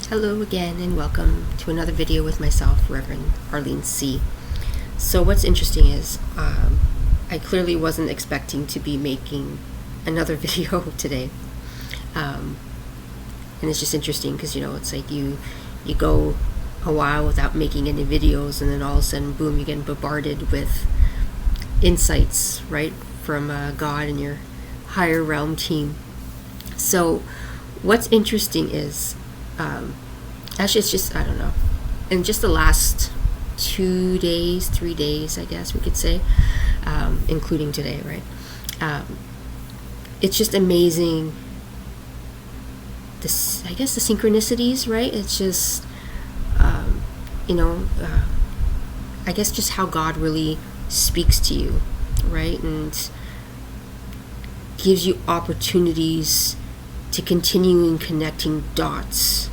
Hello again and welcome to another video with myself, Rev.Arlene C. So what's interesting is I clearly wasn't expecting to be making another video today. And it's just interesting because, it's like you go a while without making any videos, and then all of a sudden, boom, you get bombarded with insights, right, from God and your higher realm team. So what's interesting is actually it's just, I don't know, in just the last 3 days, I guess we could say, including today, right? It's just amazing, the synchronicities, right? It's just I guess just how God really speaks to you, right? And gives you opportunities to continue in connecting dots,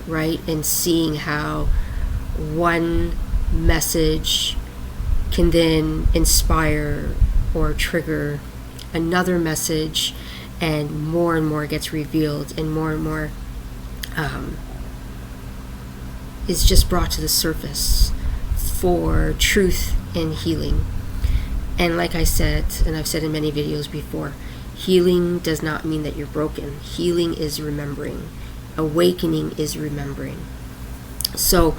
right? And seeing how one message can then inspire or trigger another message, and more gets revealed, and more is just brought to the surface for truth and healing. And like I said, and I've said in many videos before, healing does not mean that you're broken. Healing is remembering. Awakening is remembering. So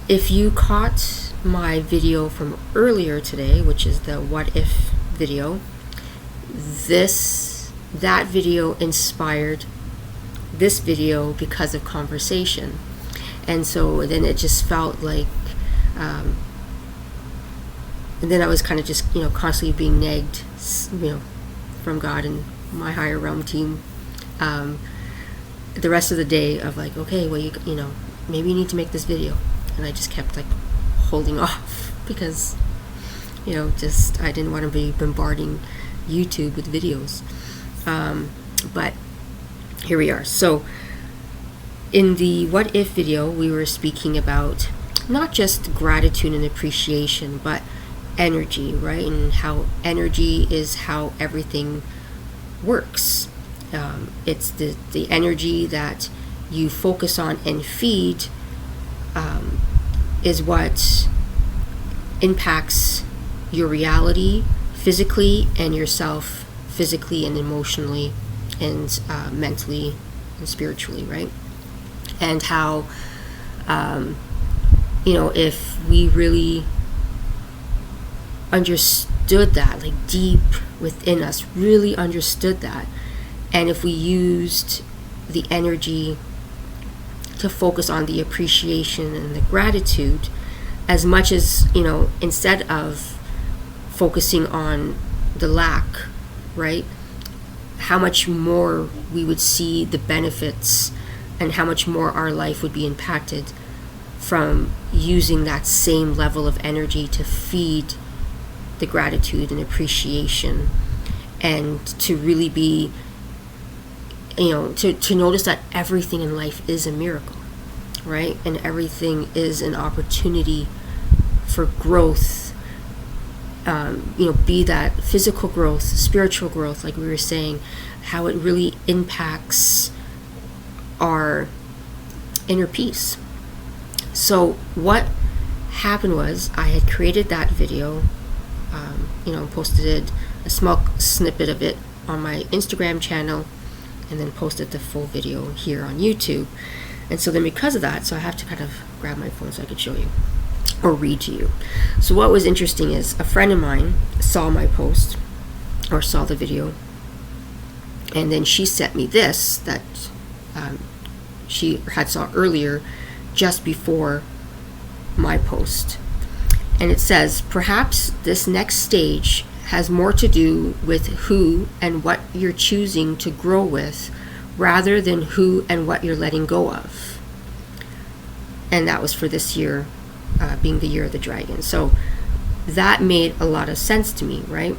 if you caught my video from earlier today, which is the what if video, that video inspired this video because of conversation. And so then it just felt like and then I was kind of just constantly being nagged from God and my higher realm team the rest of the day of like, okay, well, maybe you need to make this video. And I just kept like holding off because just I didn't want to be bombarding YouTube with videos. But here we are. So in the what if video, we were speaking about not just gratitude and appreciation, but energy, right? And how energy is how everything works. It's the energy that you focus on and feed is what impacts your reality physically, and yourself physically and emotionally and mentally and spiritually, right? And how if we really understood that, like deep within us, really understood that, and if we used the energy to focus on the appreciation and the gratitude, as much as instead of focusing on the lack, right, how much more we would see the benefits, and how much more our life would be impacted from using that same level of energy to feed the gratitude and appreciation, and to really be to notice that everything in life is a miracle, right? And everything is an opportunity for growth, be that physical growth, spiritual growth, like we were saying, how it really impacts our inner peace. So what happened was, I had created that video, posted a small snippet of it on my Instagram channel, and then posted the full video here on YouTube. And so then because of that, so I have to kind of grab my phone so I could show you or read to you. So what was interesting is, a friend of mine saw my post, or saw the video, and then she sent me this that she had saw earlier, just before my post. And it says, perhaps this next stage has more to do with who and what you're choosing to grow with, rather than who and what you're letting go of. And that was for this year, being the year of the dragon. So that made a lot of sense to me, right?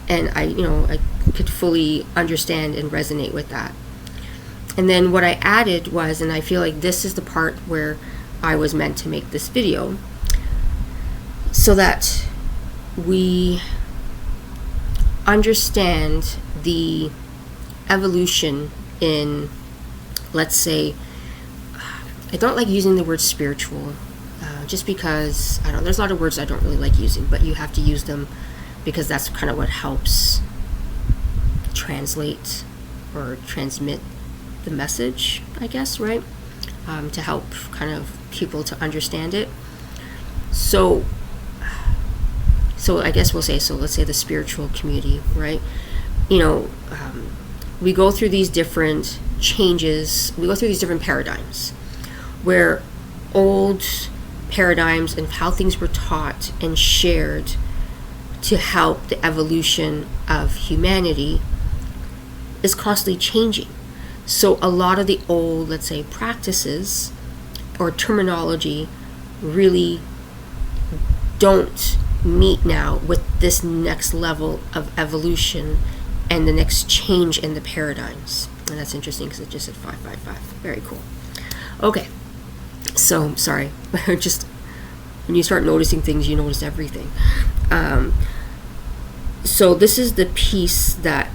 And I could fully understand and resonate with that. And then what I added was, and I feel like this is the part where I was meant to make this video, so that we understand the evolution in, let's say, I don't like using the word spiritual, just because, I don't know, there's a lot of words I don't really like using, but you have to use them because that's kind of what helps translate or transmit the message, I guess, right? To help kind of people to understand it. So I guess we'll say, so let's say the spiritual community, right? We go through these different changes, we go through these different paradigms where old paradigms and how things were taught and shared to help the evolution of humanity is constantly changing. So a lot of the old, let's say, practices or terminology really don't meet now with this next level of evolution and the next change in the paradigms. And that's interesting because it just said 555. Very cool. Okay. So, sorry. Just when you start noticing things, you notice everything. So this is the piece that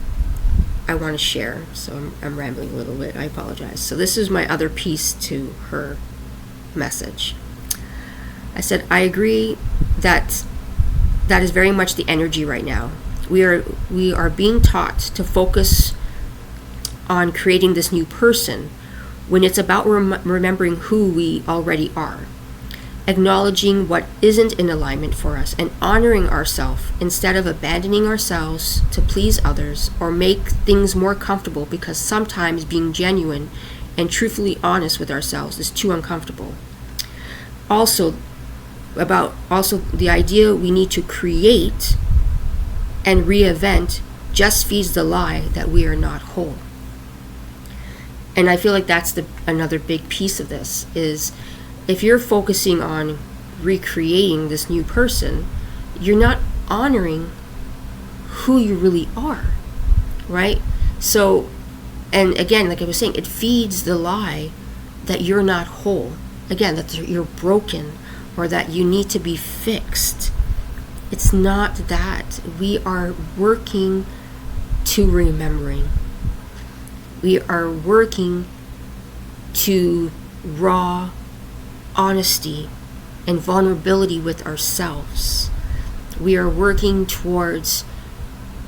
I want to share. So I'm rambling a little bit. I apologize. So this is my other piece to her message. I said, I agree that is very much the energy right now. We are being taught to focus on creating this new person when it's about remembering who we already are, acknowledging what isn't in alignment for us, and honoring ourselves instead of abandoning ourselves to please others or make things more comfortable, because sometimes being genuine and truthfully honest with ourselves is too uncomfortable. Also the idea we need to create and reinvent just feeds the lie that we are not whole. And I feel like that's another big piece of this is, if you're focusing on recreating this new person, you're not honoring who you really are, right? So, and again, like I was saying, it feeds the lie that you're not whole. Again, that you're broken or that you need to be fixed. It's not that. We are working to remembering. We are working to raw honesty and vulnerability with ourselves. We are working towards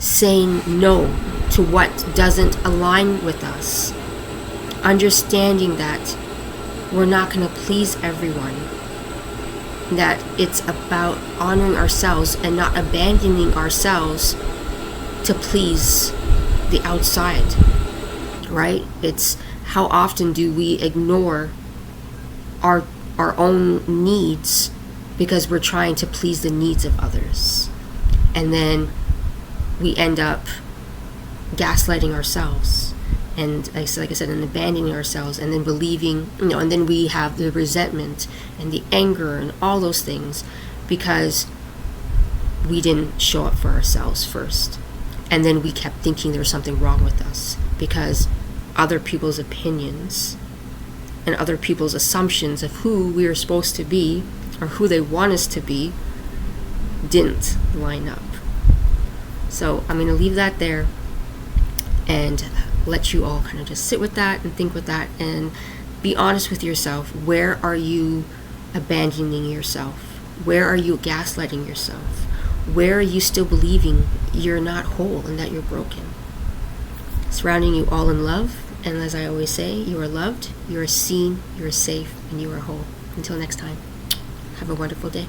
saying no to what doesn't align with us, understanding that we're not going to please everyone, that it's about honoring ourselves and not abandoning ourselves to please the outside, right? It's how often do we ignore our own needs because we're trying to please the needs of others, and then we end up gaslighting ourselves, and like I said, and abandoning ourselves, and then believing, and then we have the resentment and the anger and all those things because we didn't show up for ourselves first, and then we kept thinking there was something wrong with us because other people's opinions and other people's assumptions of who we are supposed to be or who they want us to be didn't line up. So I'm going to leave that there and let you all kind of just sit with that and think with that and be honest with yourself. Where are you abandoning yourself? Where are you gaslighting yourself? Where are you still believing you're not whole and that you're broken? Surrounding you all in love. And as I always say, you are loved, you are seen, you are safe, and you are whole. Until next time, have a wonderful day.